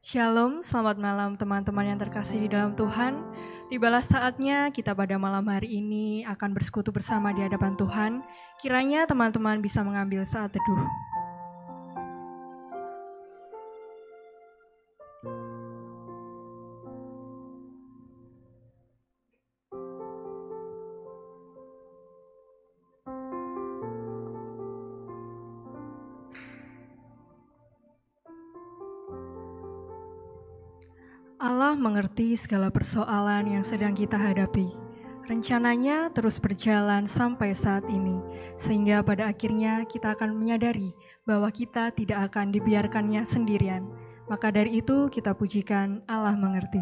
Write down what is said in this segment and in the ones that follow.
Shalom, selamat malam teman-teman yang terkasih di dalam Tuhan. Tibalah saatnya kita pada malam hari ini akan bersekutu bersama di hadapan Tuhan. Kiranya teman-teman bisa mengambil saat teduh. Allah mengerti segala persoalan yang sedang kita hadapi. Rencananya terus berjalan sampai saat ini, sehingga pada akhirnya kita akan menyadari bahwa kita tidak akan dibiarkannya sendirian. Maka dari itu kita pujikan Allah mengerti.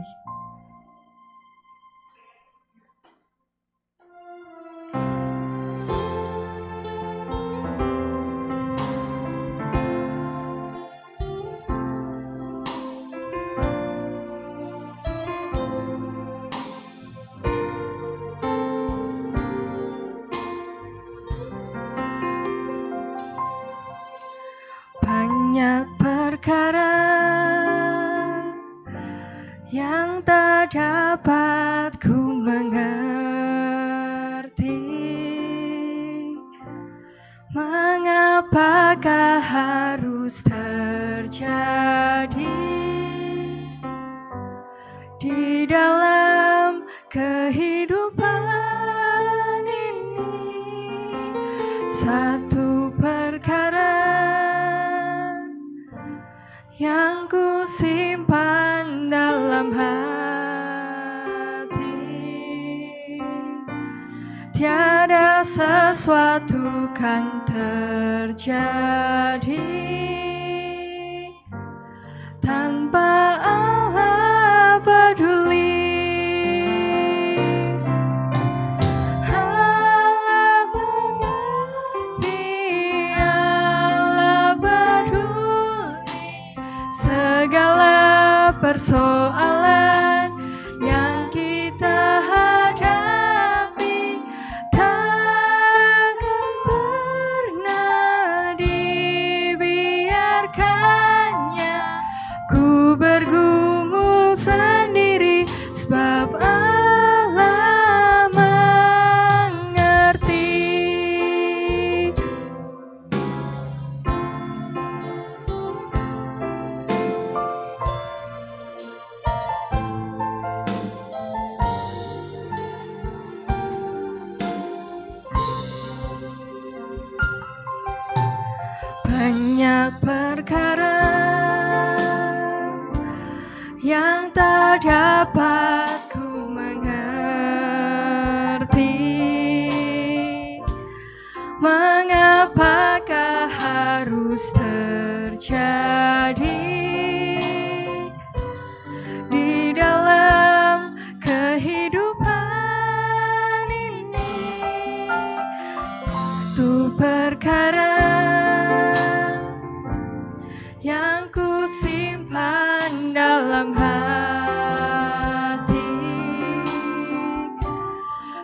Banyak perkara yang tak dapat ku mengerti. Mengapakah harus terjadi di dalam kehidupan ini? Satu perkara yang ku simpan dalam hati, tiada sesuatu kan terjadi tanpa Allah peduli. Allah mengerti, Allah peduli segala persoalan yang kita hadapi. Takkan pernah dibiarkannya ku bergumul sendiri, sebab Allah mengerti. Banyak perkara yang tak dapat ku mengerti. Mengapakah harus terjadi di dalam kehidupan ini? Satu perkara yang ku simpan dalam hati,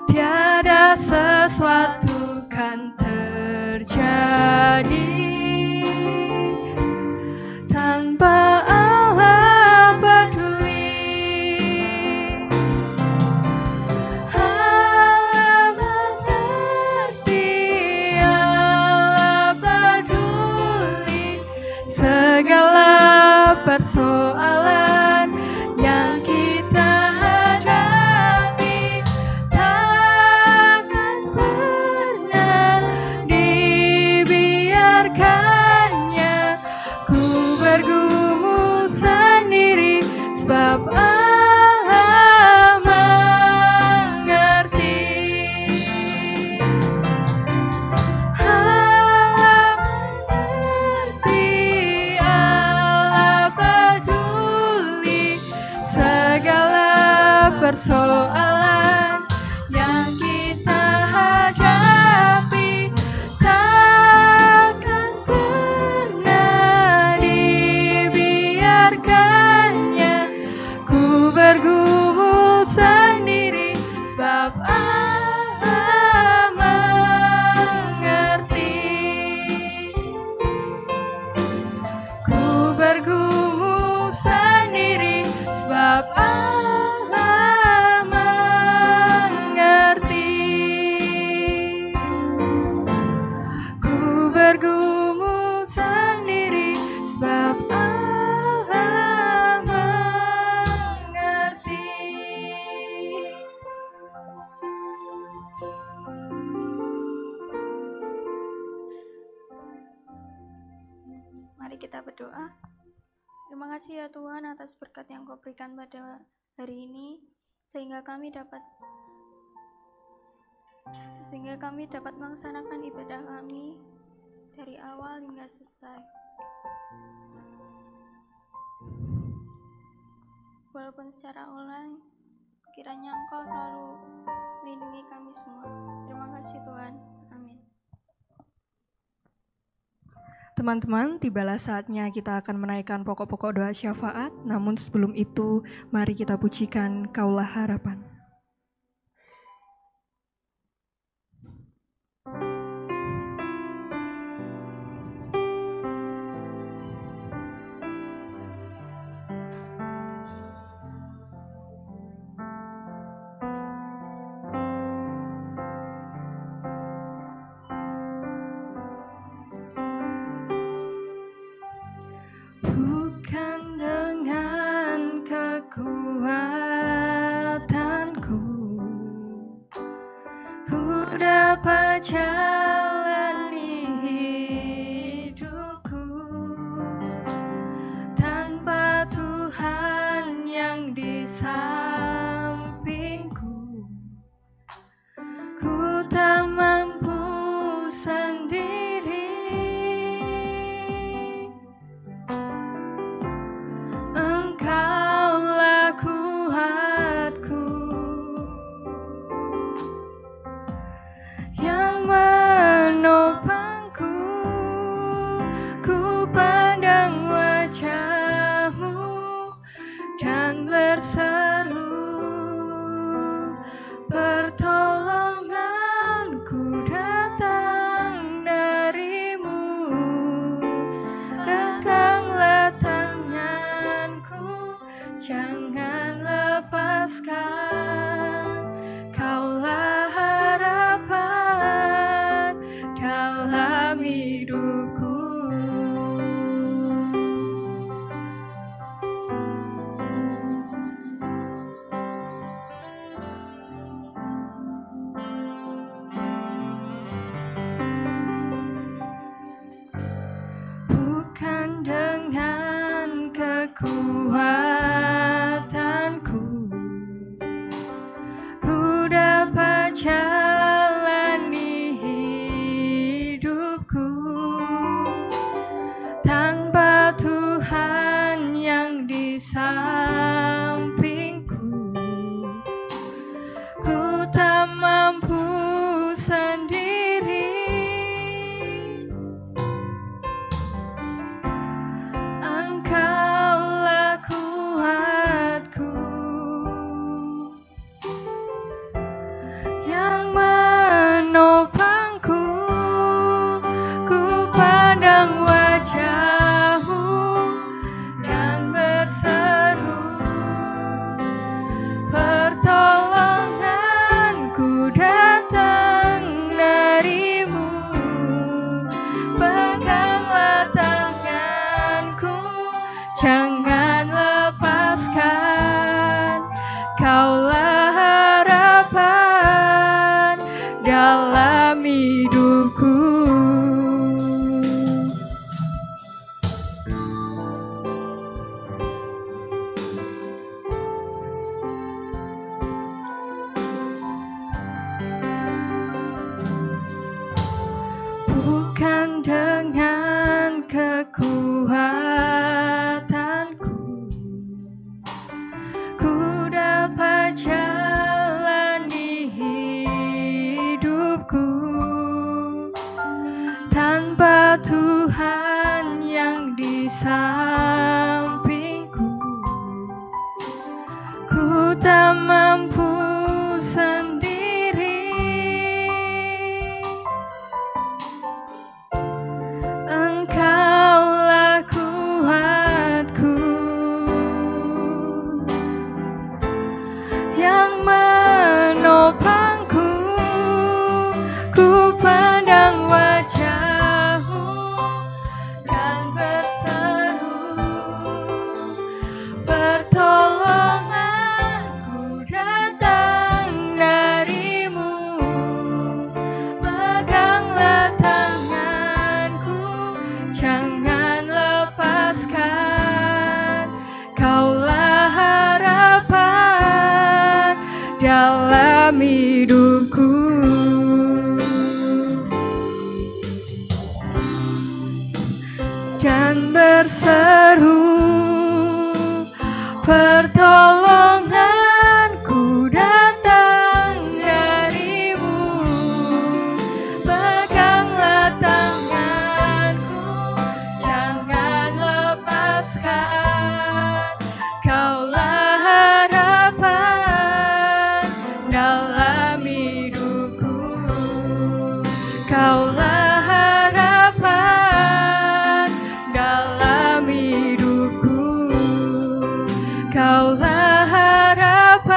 tiada sesuatu kan terjadi tanpa Allah peduli. Allah mengerti, Allah peduli segala persoalan yang kita hadapi. Takkan pernah berdoa. Terima kasih ya Tuhan atas berkat yang Kau berikan pada hari ini, sehingga kami dapat melaksanakan ibadah kami dari awal hingga selesai. Walaupun secara online, kiranya Engkau selalu melindungi kami semua. Terima kasih Tuhan. Amin. Teman-teman, tibalah saatnya kita akan menaikkan pokok-pokok doa syafaat. Namun sebelum itu, mari kita pujikan Kaulah Harapan. Bukan dengan kekuatanku ku dapat jalani hidupku, tanpa Tuhan yang di sampingku ku tak mampu sendiri. Engkaulah kuatku yang menopangku, ku pandang wajah-Mu dan berseru, pertolonganku datang dari-Mu. Peganglah tanganku, jangan lepaskan. Kaulah harapan dalam hidupku. Bukan dengan kekuatanku ku dapat jalani hidupku, tanpa Tuhan yang di sampingku ku tak mampu sendiri. Engkaulah kuatku yang dalam hidupku. Dan berseru, pertolonganku datang darimu. Peganglah tanganku, jangan lepaskan. Kaulah harapan dalam hidupku. Kaulah harapan dalam hidupku. Kaulah harapan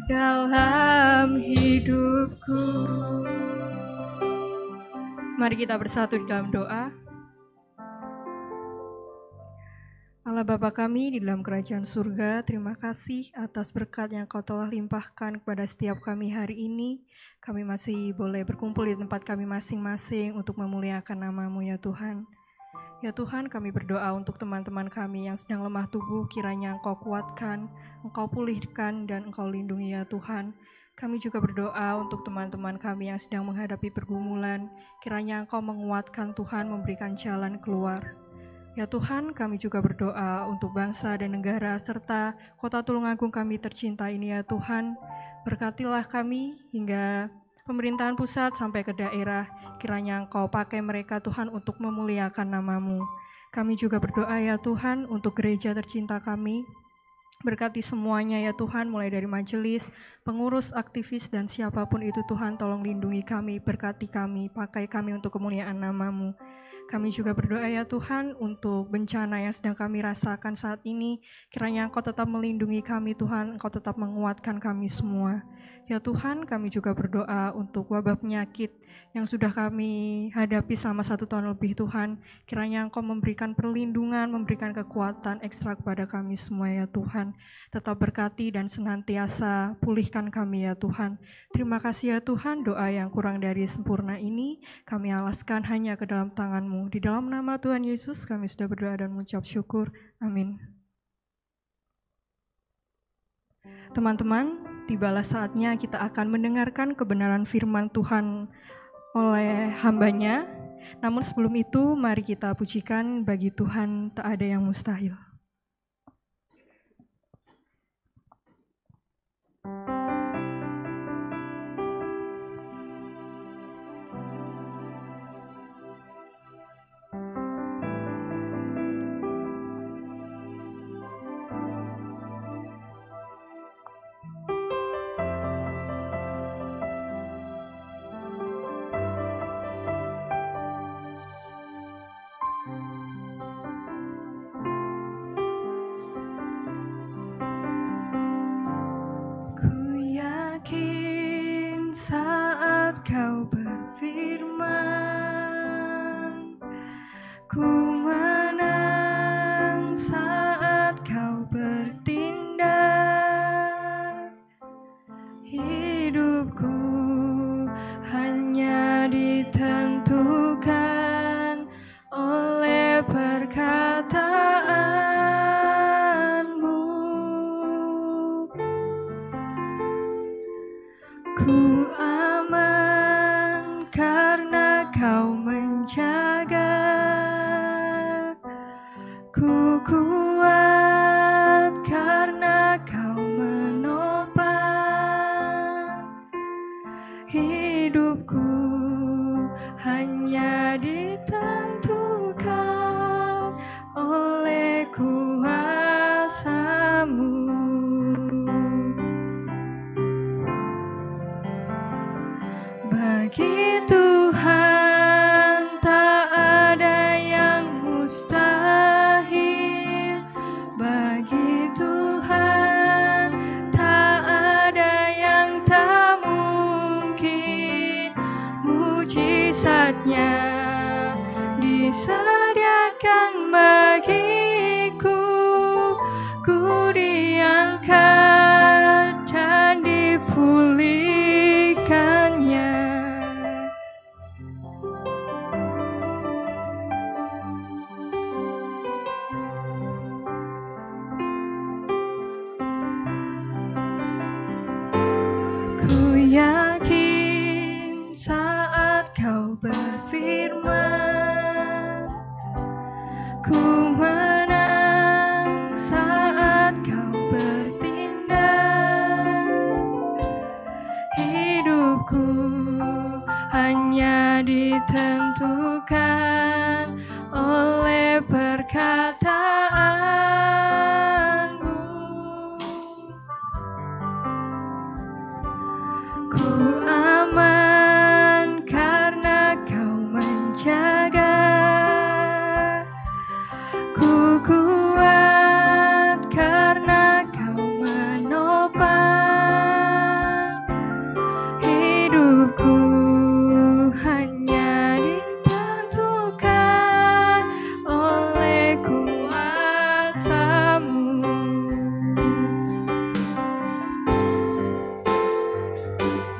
dalam hidupku. Mari kita bersatu di dalam doa. Allah Bapa kami di dalam kerajaan surga, terima kasih atas berkat yang Kau telah limpahkan kepada setiap kami hari ini. Kami masih boleh berkumpul di tempat kami masing-masing untuk memuliakan nama-Mu ya Tuhan. Ya Tuhan, kami berdoa untuk teman-teman kami yang sedang lemah tubuh, kiranya Engkau kuatkan, Engkau pulihkan, dan Engkau lindungi ya Tuhan. Kami juga berdoa untuk teman-teman kami yang sedang menghadapi pergumulan, kiranya Engkau menguatkan Tuhan, memberikan jalan keluar. Ya Tuhan, kami juga berdoa untuk bangsa dan negara serta Kota Tulungagung kami tercinta ini ya Tuhan. Berkatilah kami hingga pemerintahan pusat sampai ke daerah, kiranya Engkau pakai mereka Tuhan untuk memuliakan nama-Mu. Kami juga berdoa ya Tuhan untuk gereja tercinta kami. Berkati semuanya ya Tuhan, mulai dari majelis, pengurus, aktivis, dan siapapun itu Tuhan, tolong lindungi kami, berkati kami, pakai kami untuk kemuliaan nama-Mu. Kami juga berdoa ya Tuhan untuk bencana yang sedang kami rasakan saat ini, kiranya Engkau tetap melindungi kami Tuhan, Engkau tetap menguatkan kami semua. Ya Tuhan, kami juga berdoa untuk wabah penyakit yang sudah kami hadapi selama 1 tahun lebih Tuhan, kiranya Engkau memberikan perlindungan, memberikan kekuatan ekstra kepada kami semua ya Tuhan. Tetap berkati dan senantiasa pulihkan kami ya Tuhan. Terima kasih ya Tuhan, doa yang kurang dari sempurna ini kami alaskan hanya ke dalam tangan-Mu. Di dalam nama Tuhan Yesus kami sudah berdoa dan mengucap syukur. Amin. Teman-teman, tibalah saatnya kita akan mendengarkan kebenaran firman Tuhan oleh hamba-Nya. Namun sebelum itu, mari kita pujikan bagi Tuhan tak ada yang mustahil. Saat Kau berfirman, ku menang saat Kau bertindak. Hidupku hanya ditentukan oleh perkataan-Mu. Ku aman karena Kau menjaga. Ku kuat karena Kau menopang. Hidupku hanya ditentukan oleh kuasa-Mu. Bagi Tuhan tak ada yang mustahil. Bagi Tuhan tak ada yang tak mungkin. Mujizatnya disediakan bagiku. Ku diangkat dan dipulihkannya. yakin saat kau berfirman, ku menang saat kau bertindak. Hidupku hanya ditentukan oleh perkataanmu. Ku aman karena kau menjaga. Ku kuat karena kau menopang. Hidupku hanya ditentukan oleh kuasa-Mu.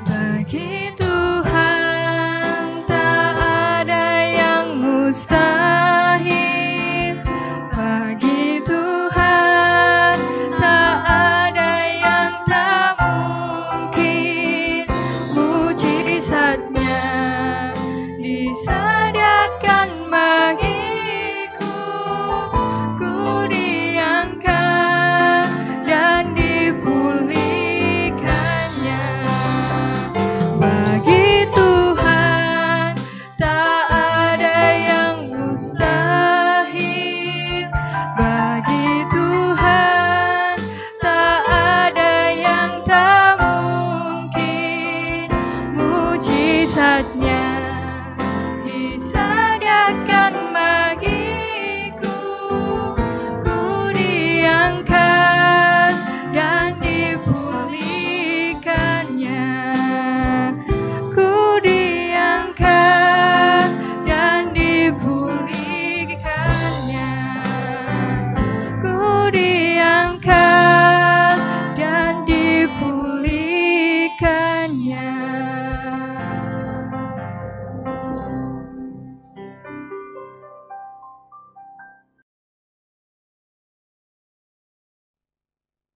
Bagi Tuhan tak ada yang mustahil. Bagi Tuhan tak ada yang tak mungkin. Mujizatnya disediakan bagiku. Ku diangkat dan dipulihkannya. Bagi Tuhan tak ada yang mustahil. Bagi Tuhan tak ada yang tak mungkin. Mujizatnya disediakan bagiku. Ku diangkat dan dipulihkannya. Ku diangkat dan dipulihkannya. Ku diangkat dan dipulihkannya.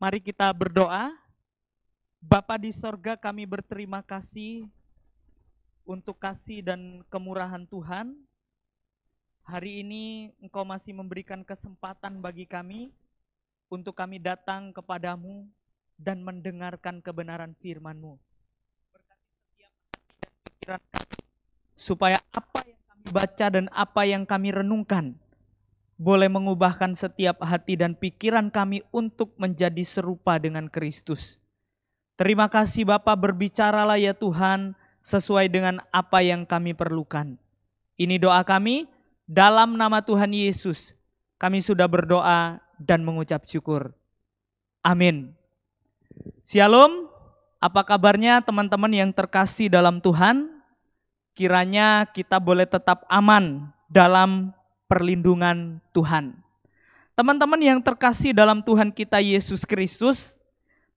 Mari kita berdoa. Bapa di sorga, kami berterima kasih untuk kasih dan kemurahan Tuhan. Hari ini Engkau masih memberikan kesempatan bagi kami untuk kami datang kepadamu dan mendengarkan kebenaran firman-Mu. Berkati setiap hati dan pikiran kami, supaya apa yang kami baca dan apa yang kami renungkan boleh mengubahkan setiap hati dan pikiran kami untuk menjadi serupa dengan Kristus. Terima kasih Bapa, berbicaralah ya Tuhan sesuai dengan apa yang kami perlukan. Ini doa kami, dalam nama Tuhan Yesus kami sudah berdoa dan mengucap syukur. Amin. Shalom, apa kabarnya teman-teman yang terkasih dalam Tuhan? Kiranya kita boleh tetap aman dalam perlindungan Tuhan. Teman-teman yang terkasih dalam Tuhan kita Yesus Kristus,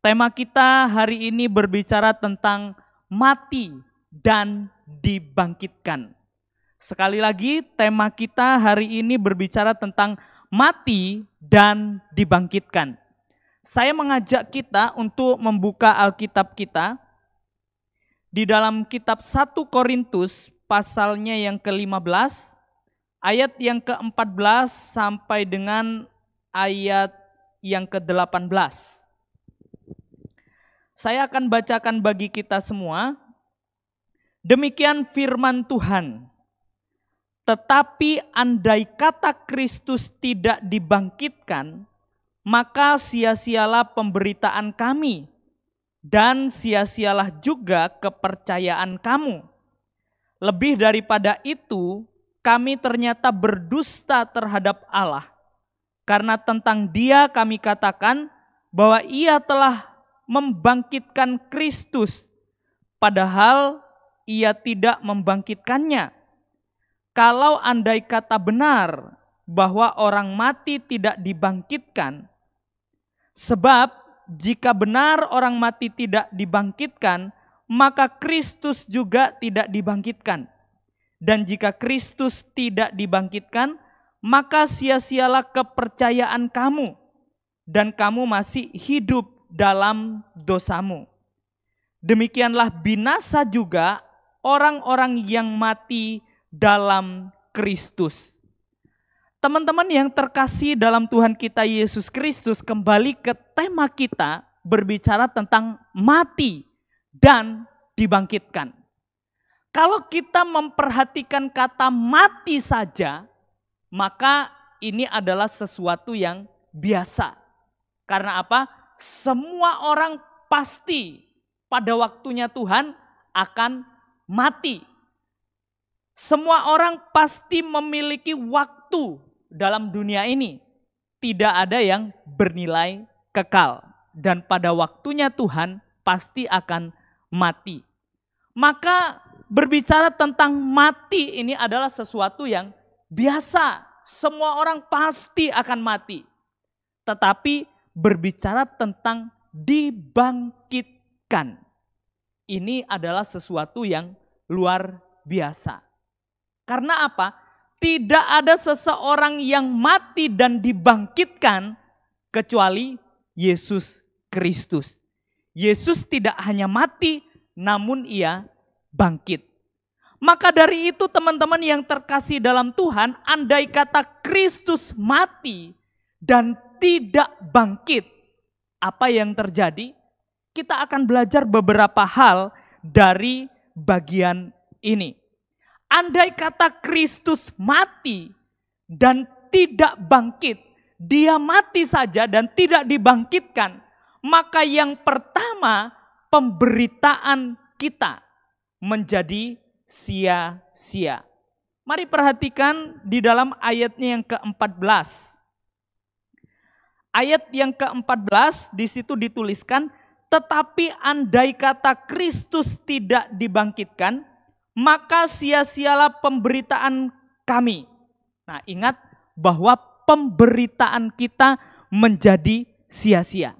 tema kita hari ini berbicara tentang mati dan dibangkitkan. Sekali lagi, tema kita hari ini berbicara tentang mati dan dibangkitkan. Saya mengajak kita untuk membuka Alkitab kita di dalam kitab 1 Korintus pasalnya yang ke-15, ayat yang ke-14 sampai dengan ayat yang ke-18. Saya akan bacakan bagi kita semua. Demikian firman Tuhan. Tetapi andai kata Kristus tidak dibangkitkan, maka sia-sialah pemberitaan kami, dan sia-sialah juga kepercayaan kamu. Lebih daripada itu, kami ternyata berdusta terhadap Allah, karena tentang Dia kami katakan bahwa Ia telah membangkitkan Kristus, padahal Ia tidak membangkitkannya. Kalau andai kata benar bahwa orang mati tidak dibangkitkan, sebab jika benar orang mati tidak dibangkitkan, maka Kristus juga tidak dibangkitkan. Dan jika Kristus tidak dibangkitkan, maka sia-sialah kepercayaan kamu, dan kamu masih hidup dalam dosamu. demikianlah binasa juga orang-orang yang mati dalam Kristus. Teman-teman yang terkasih dalam Tuhan kita Yesus Kristus, kembali ke tema kita berbicara tentang mati dan dibangkitkan. Kalau kita memperhatikan kata mati saja, maka ini adalah sesuatu yang biasa. Karena apa? Semua orang pasti pada waktunya Tuhan akan mati. Semua orang pasti memiliki waktu dalam dunia ini. Tidak ada yang bernilai kekal. Dan pada waktunya Tuhan pasti akan mati. Maka berbicara tentang mati ini adalah sesuatu yang biasa. Semua orang pasti akan mati. Tetapi berbicara tentang dibangkitkan. Ini adalah sesuatu yang luar biasa. Karena apa? Tidak ada seseorang yang mati dan dibangkitkan kecuali Yesus Kristus. Yesus tidak hanya mati, namun ia bangkit. Maka dari itu teman-teman yang terkasih dalam Tuhan, andai kata Kristus mati dan tidak bangkit, apa yang terjadi? Kita akan belajar beberapa hal dari bagian ini. Andai kata Kristus mati dan tidak bangkit, dia mati saja dan tidak dibangkitkan, maka yang pertama pemberitaan kita menjadi sia-sia. Mari perhatikan di dalam ayatnya yang ke-14. Ayat yang ke-14 di situ dituliskan, tetapi andai kata Kristus tidak dibangkitkan, maka sia-sialah pemberitaan kami. Nah, ingat bahwa pemberitaan kita menjadi sia-sia.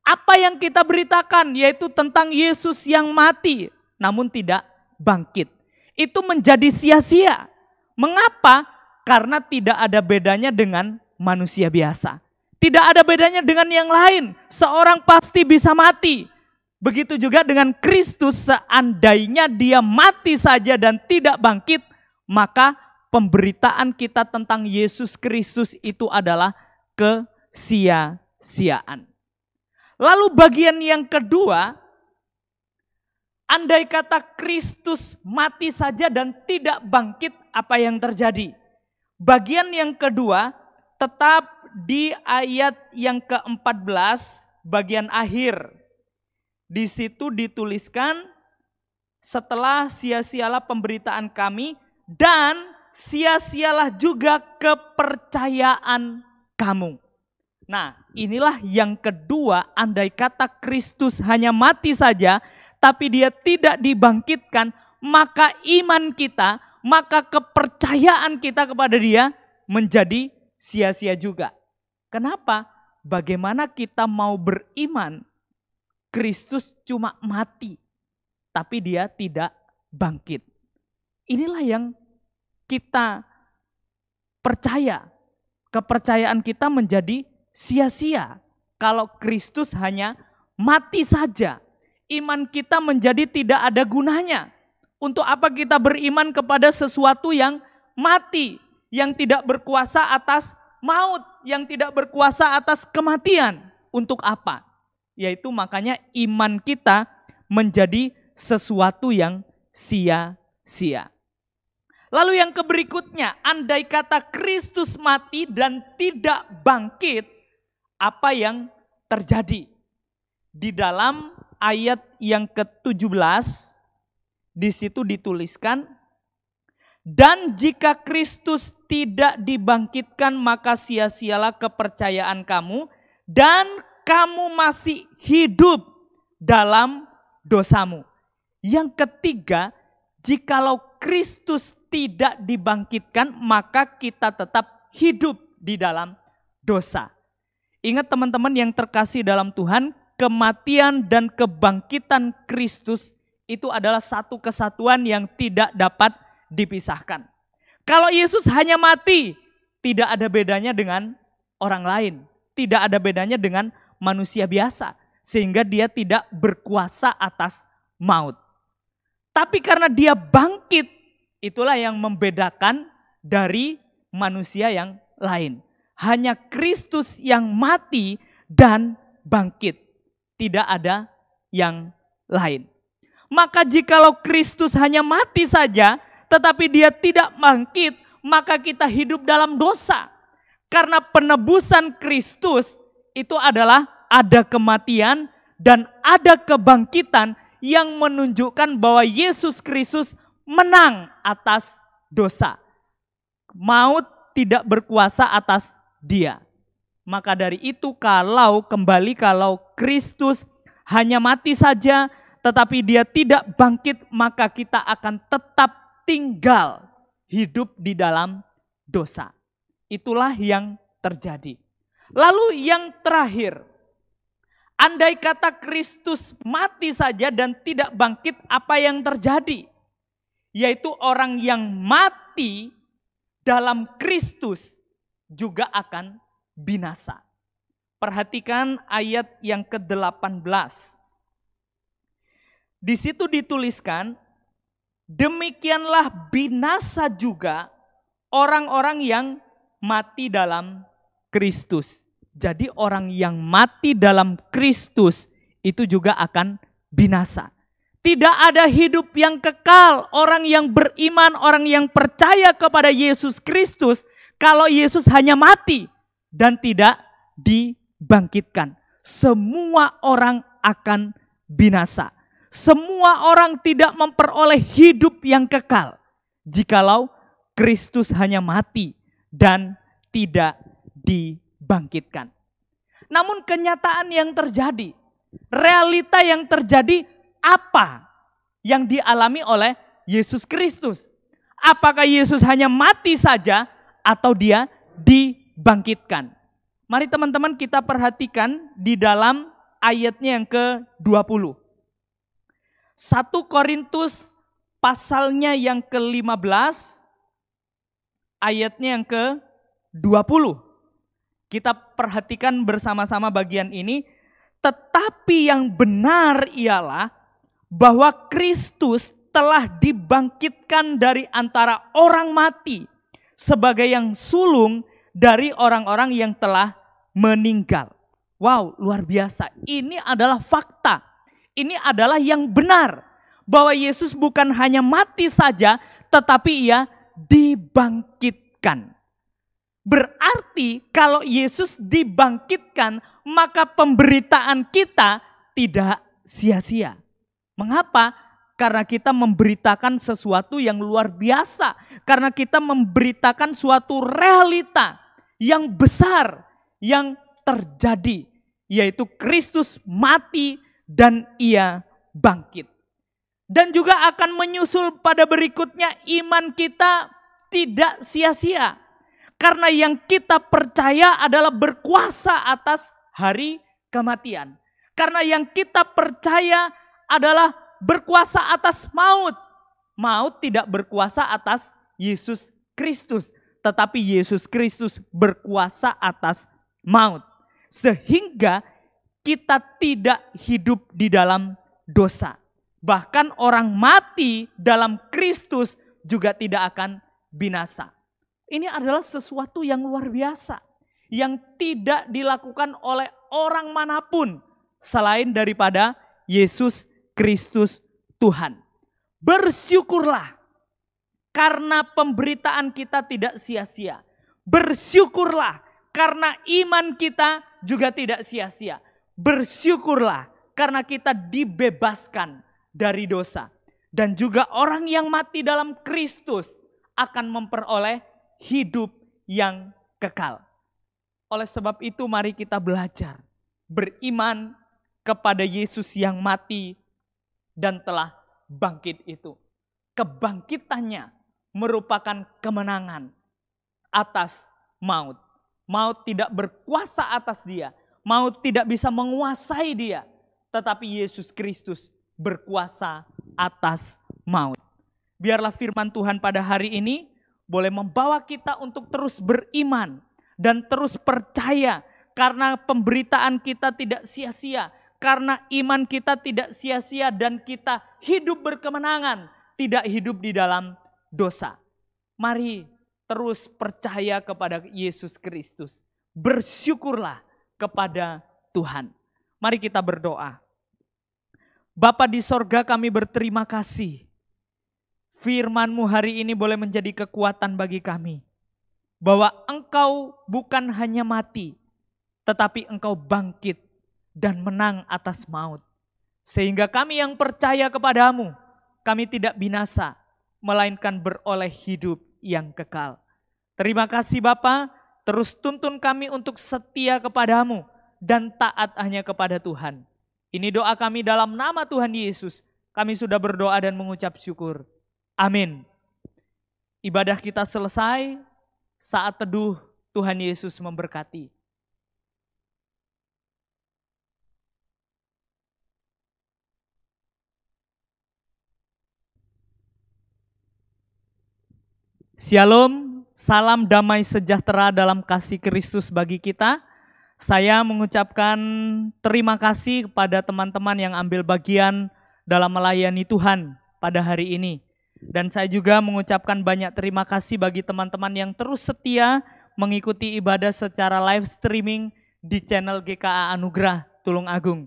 Apa yang kita beritakan yaitu tentang Yesus yang mati namun tidak bangkit. Itu menjadi sia-sia. Mengapa? Karena tidak ada bedanya dengan manusia biasa. Tidak ada bedanya dengan yang lain. Seorang pasti bisa mati. Begitu juga dengan Kristus, seandainya dia mati saja dan tidak bangkit, maka pemberitaan kita tentang Yesus Kristus itu adalah kesia-siaan. Lalu bagian yang kedua, andai kata Kristus mati saja dan tidak bangkit, apa yang terjadi? Bagian yang kedua tetap di ayat yang ke-14 bagian akhir. Di situ dituliskan, setelah sia-sialah pemberitaan kami dan sia-sialah juga kepercayaan kamu. Nah, inilah yang kedua, andai kata Kristus hanya mati saja tapi dia tidak dibangkitkan, maka iman kita, maka kepercayaan kita kepada dia menjadi sia-sia juga. Kenapa? Bagaimana kita mau beriman? Kristus cuma mati, tapi dia tidak bangkit. Inilah yang kita percaya. Kepercayaan kita menjadi sia-sia kalau Kristus hanya mati saja. Iman kita menjadi tidak ada gunanya. Untuk apa kita beriman kepada sesuatu yang mati, yang tidak berkuasa atas maut, yang tidak berkuasa atas kematian? Untuk apa? Yaitu makanya iman kita menjadi sesuatu yang sia-sia. Lalu yang berikutnya, andai kata Kristus mati dan tidak bangkit, apa yang terjadi? Di dalam ayat yang ke-17, di situ dituliskan, dan jika Kristus tidak dibangkitkan, maka sia-sialah kepercayaan kamu, dan kamu masih hidup dalam dosamu. Yang ketiga, jikalau Kristus tidak dibangkitkan, maka kita tetap hidup di dalam dosa. Ingat teman-teman yang terkasih dalam Tuhan, kematian dan kebangkitan Kristus itu adalah satu kesatuan yang tidak dapat dipisahkan. Kalau Yesus hanya mati, tidak ada bedanya dengan orang lain. Tidak ada bedanya dengan manusia biasa. Sehingga dia tidak berkuasa atas maut. Tapi karena dia bangkit, itulah yang membedakan dari manusia yang lain. Hanya Kristus yang mati dan bangkit. Tidak ada yang lain. Maka jikalau Kristus hanya mati saja, tetapi dia tidak bangkit, maka kita hidup dalam dosa. Karena penebusan Kristus itu adalah ada kematian dan ada kebangkitan yang menunjukkan bahwa Yesus Kristus menang atas dosa. Maut tidak berkuasa atas dia. Maka dari itu kalau Kristus hanya mati saja tetapi dia tidak bangkit, maka kita akan tetap tinggal hidup di dalam dosa. Itulah yang terjadi. Lalu yang terakhir, andai kata Kristus mati saja dan tidak bangkit, apa yang terjadi? Yaitu orang yang mati dalam Kristus juga akan binasa. Perhatikan ayat yang ke-18. Di situ dituliskan, demikianlah binasa juga orang-orang yang mati dalam Kristus. Jadi orang yang mati dalam Kristus itu juga akan binasa. Tidak ada hidup yang kekal. Orang yang beriman, orang yang percaya kepada Yesus Kristus, kalau Yesus hanya mati dan tidak dibangkitkan. Semua orang akan binasa. Semua orang tidak memperoleh hidup yang kekal jikalau Kristus hanya mati dan tidak dibangkitkan. Namun kenyataan yang terjadi, realita yang terjadi, apa yang dialami oleh Yesus Kristus? Apakah Yesus hanya mati saja atau dia dibangkitkan? Mari teman-teman kita perhatikan di dalam ayatnya yang ke-20. 1 Korintus pasalnya yang ke-15, ayatnya yang ke-20. Kita perhatikan bersama-sama bagian ini. Tetapi yang benar ialah bahwa Kristus telah dibangkitkan dari antara orang mati sebagai yang sulung dari orang-orang yang telah meninggal. Wow, luar biasa. Ini adalah fakta. Ini adalah yang benar. Bahwa Yesus bukan hanya mati saja, tetapi ia dibangkitkan. Berarti kalau Yesus dibangkitkan, maka pemberitaan kita tidak sia-sia. Mengapa? Karena kita memberitakan sesuatu yang luar biasa. Karena kita memberitakan suatu realita yang besar yang terjadi. Yaitu Kristus mati dan ia bangkit. Dan juga akan menyusul pada berikutnya, iman kita tidak sia-sia. Karena yang kita percaya adalah berkuasa atas hari kematian. Karena yang kita percaya adalah berkuasa atas maut. Maut tidak berkuasa atas Yesus Kristus. Tetapi Yesus Kristus berkuasa atas maut. Sehingga kita tidak hidup di dalam dosa. Bahkan orang mati dalam Kristus juga tidak akan binasa. Ini adalah sesuatu yang luar biasa. Yang tidak dilakukan oleh orang manapun selain daripada Yesus Kristus Tuhan. Bersyukurlah karena pemberitaan kita tidak sia-sia. Bersyukurlah karena iman kita juga tidak sia-sia. Bersyukurlah karena kita dibebaskan dari dosa. Dan juga orang yang mati dalam Kristus akan memperoleh hidup yang kekal. Oleh sebab itu mari kita belajar beriman kepada Yesus yang mati dan telah bangkit itu. Kebangkitannya merupakan kemenangan atas maut. Maut tidak berkuasa atas dia. Maut tidak bisa menguasai dia. Tetapi Yesus Kristus berkuasa atas maut. Biarlah firman Tuhan pada hari ini boleh membawa kita untuk terus beriman dan terus percaya. Karena pemberitaan kita tidak sia-sia. karena iman kita tidak sia-sia dan kita hidup berkemenangan, tidak hidup di dalam dosa. Mari terus percaya kepada Yesus Kristus. Bersyukurlah kepada Tuhan. Mari kita berdoa. Bapa di sorga, kami berterima kasih. Firman-Mu hari ini boleh menjadi kekuatan bagi kami. Bahwa Engkau bukan hanya mati, tetapi Engkau bangkit dan menang atas maut. Sehingga kami yang percaya kepadamu, kami tidak binasa, melainkan beroleh hidup yang kekal. Terima kasih Bapa, terus tuntun kami untuk setia kepadamu dan taat hanya kepada Tuhan. Ini doa kami dalam nama Tuhan Yesus. Kami sudah berdoa dan mengucap syukur. Amin. Ibadah kita selesai, saat teduh Tuhan Yesus memberkati. Shalom, salam damai sejahtera dalam kasih Kristus bagi kita. Saya mengucapkan terima kasih kepada teman-teman yang ambil bagian dalam melayani Tuhan pada hari ini. Dan saya juga mengucapkan banyak terima kasih bagi teman-teman yang terus setia mengikuti ibadah secara live streaming di channel GKA Anugerah Tulung Agung.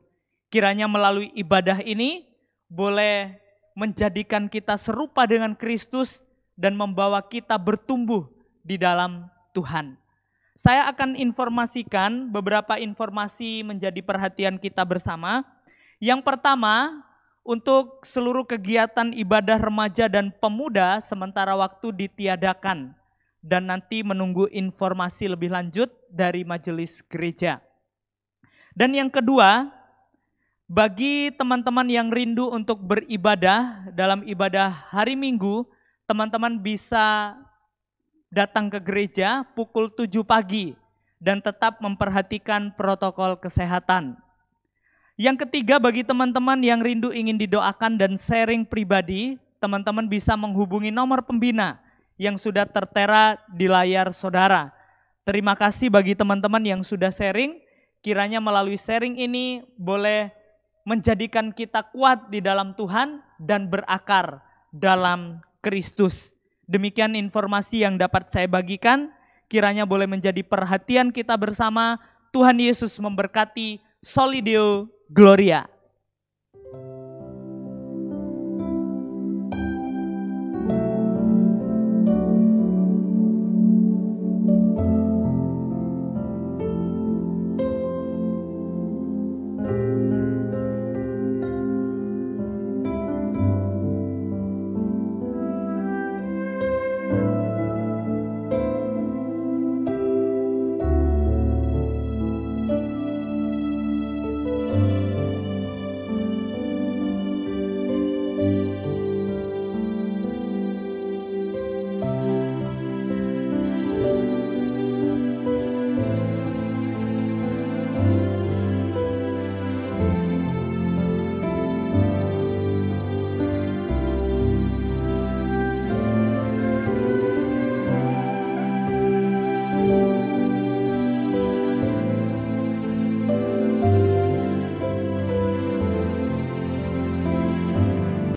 Kiranya melalui ibadah ini boleh menjadikan kita serupa dengan Kristus dan membawa kita bertumbuh di dalam Tuhan. Saya akan informasikan beberapa informasi menjadi perhatian kita bersama. Yang pertama, untuk seluruh kegiatan ibadah remaja dan pemuda sementara waktu ditiadakan dan nanti menunggu informasi lebih lanjut dari majelis gereja. Dan yang kedua, bagi teman-teman yang rindu untuk beribadah dalam ibadah hari Minggu, teman-teman bisa datang ke gereja pukul 7 pagi dan tetap memperhatikan protokol kesehatan. Yang ketiga, bagi teman-teman yang rindu ingin didoakan dan sharing pribadi, teman-teman bisa menghubungi nomor pembina yang sudah tertera di layar saudara. Terima kasih bagi teman-teman yang sudah sharing, kiranya melalui sharing ini boleh menjadikan kita kuat di dalam Tuhan dan berakar dalam Kristus. Demikian informasi yang dapat saya bagikan, kiranya boleh menjadi perhatian kita bersama. Tuhan Yesus memberkati. Solideo Gloria.